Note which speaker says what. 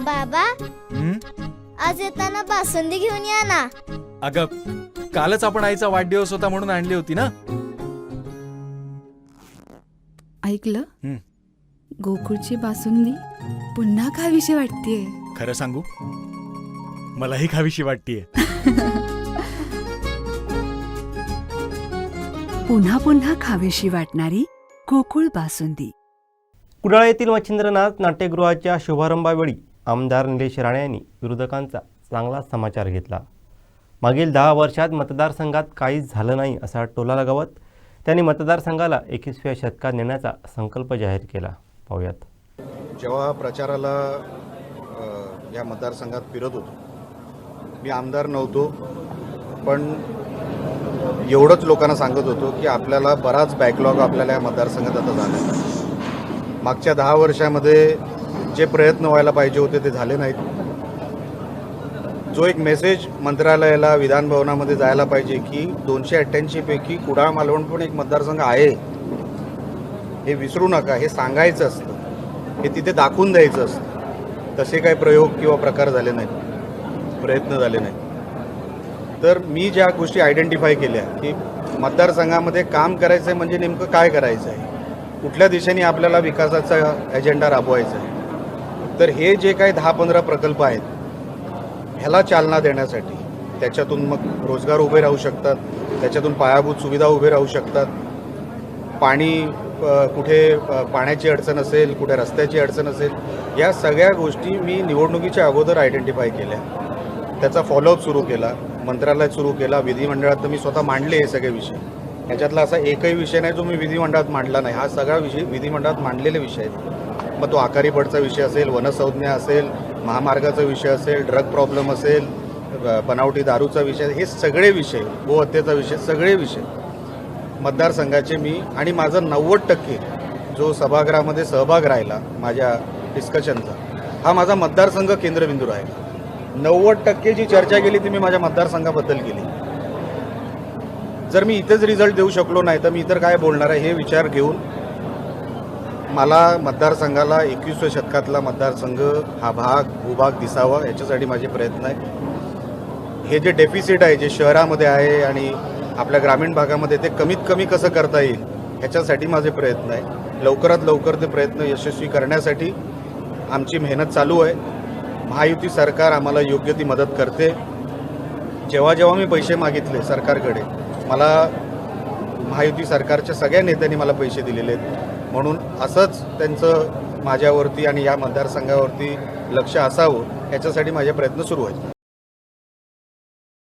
Speaker 1: बाबा,
Speaker 2: हं?
Speaker 1: आज येताना बासुंदी घेऊन या ना.
Speaker 2: अगं, कालच आपण आईचा वाढदिवस होता म्हणून आणली होती ना.
Speaker 3: ऐकलं?
Speaker 2: हं.
Speaker 3: गोकुळची बासुंदी पुन्हा खावीशी वाटतेय.
Speaker 2: खरं सांगू, मलाही खावीशी वाटतीये.
Speaker 4: पुन्हा पुन्हा खावीशी वाटणारी गोकुळ बासुंदी.
Speaker 5: कुडाळ येथील मच्छिंद्रनाथ नाट्यगृहाच्या शुभारंभावेळी आमदार निलेश राणे यांनी विरोधकांचा चांगला समाचार घेतला. मागील 10 वर्षात मतदारसंघात काहीच झालं नाही असा टोला लगावत त्यांनी मतदारसंघाला 21व्या शतकात नेण्याचा संकल्प जाहीर केला. पाहूयात.
Speaker 6: जेव्हा प्रचाराला या मतदारसंघात फिरत होतो, मी आमदार नव्हतो, पण एवढंच लोकांना सांगत होतो की आपल्याला बराच बॅकलॉग आपल्याला या मतदारसंघात आता झाला आहे. मागच्या 10 वर्षामध्ये जे प्रयत्न व्हायला पाहिजे होते ते झाले नाहीत. जो एक मेसेज मंत्रालयाला विधानभवनामध्ये जायला पाहिजे की 288 पैकी कुडाळ मालवण पण एक मतदारसंघ आहे, हे विसरू नका, हे सांगायचं असतं, हे तिथे दाखवून द्यायचं असतं. तसे काही प्रयोग किंवा प्रकार झाले नाहीत, प्रयत्न झाले नाहीत. तर मी ज्या गोष्टी आयडेंटिफाय केल्या की मतदारसंघामध्ये काम करायचं आहे म्हणजे नेमकं काय करायचं आहे, कुठल्या दिशेने आपल्याला विकासाचा एजेंडा राबवायचा आहे, तर हे जे काही 10-15 प्रकल्प आहेत ह्याला चालना देण्यासाठी, त्याच्यातून मग रोजगार उभे राहू शकतात, त्याच्यातून पायाभूत सुविधा उभे राहू शकतात, पाणी कुठे पाण्याची अडचण असेल, कुठे रस्त्याची अडचण असेल, या सगळ्या गोष्टी मी निवडणुकीच्या अगोदर आयडेंटिफाय केल्या. त्याचा फॉलोअप सुरू केला, मंत्रालयात सुरू केला, विधिमंडळात तर मी स्वतः मांडले हे सगळे विषय. याच्यातला असा एकही विषय नाही जो मी विधिमंडळात मांडला नाही. हा सगळा विषय विधिमंडळात मांडलेले विषय आहेत. मग तो आकारी पडचा विषय असेल, वनसंज्ञा असेल, महामार्गाचा विषय असेल, ड्रग प्रॉब्लेम असेल, बनावटी दारूचा विषय, हे सगळे विषय, गोहत्येचा विषय, सगळे विषय मतदारसंघाचे मी आणि माझं 90% जो सभागृहामध्ये सहभाग राहिला माझ्या डिस्कशनचा, हा माझा मतदारसंघ केंद्रबिंदू राहिला. 90% जी चर्चा केली ती मी माझ्या मतदारसंघाबद्दल केली. जर मी इथेच रिझल्ट देऊ शकलो नाही तर मी इतर काय बोलणार आहे, हे विचार घेऊन मला मतदारसंघाला 21व्या शतकातला मतदारसंघ हा भूभाग दिसावा, याच्यासाठी माझे प्रयत्न आहे. हे जे डेफिसिट आहे जे शहरामध्ये आहे आणि आपल्या ग्रामीण भागामध्ये, ते कमीत कमी कसं करता येईल ह्याच्यासाठी माझे प्रयत्न आहे. लवकरात लवकर ते प्रयत्न यशस्वी करण्यासाठी आमची मेहनत चालू आहे. महायुती सरकार आम्हाला योग्य ती मदत करते. जेव्हा जेव्हा मी पैसे मागितले सरकारकडे, मला महायुती सरकारच्या सगळ्या नेत्यांनी मला पैसे दिलेले आहेत. म्हणून असंच त्यांचं माझ्यावरती आणि या मतदारसंघावरती लक्ष असावं याच्यासाठी माझे प्रयत्न सुरू आहेत.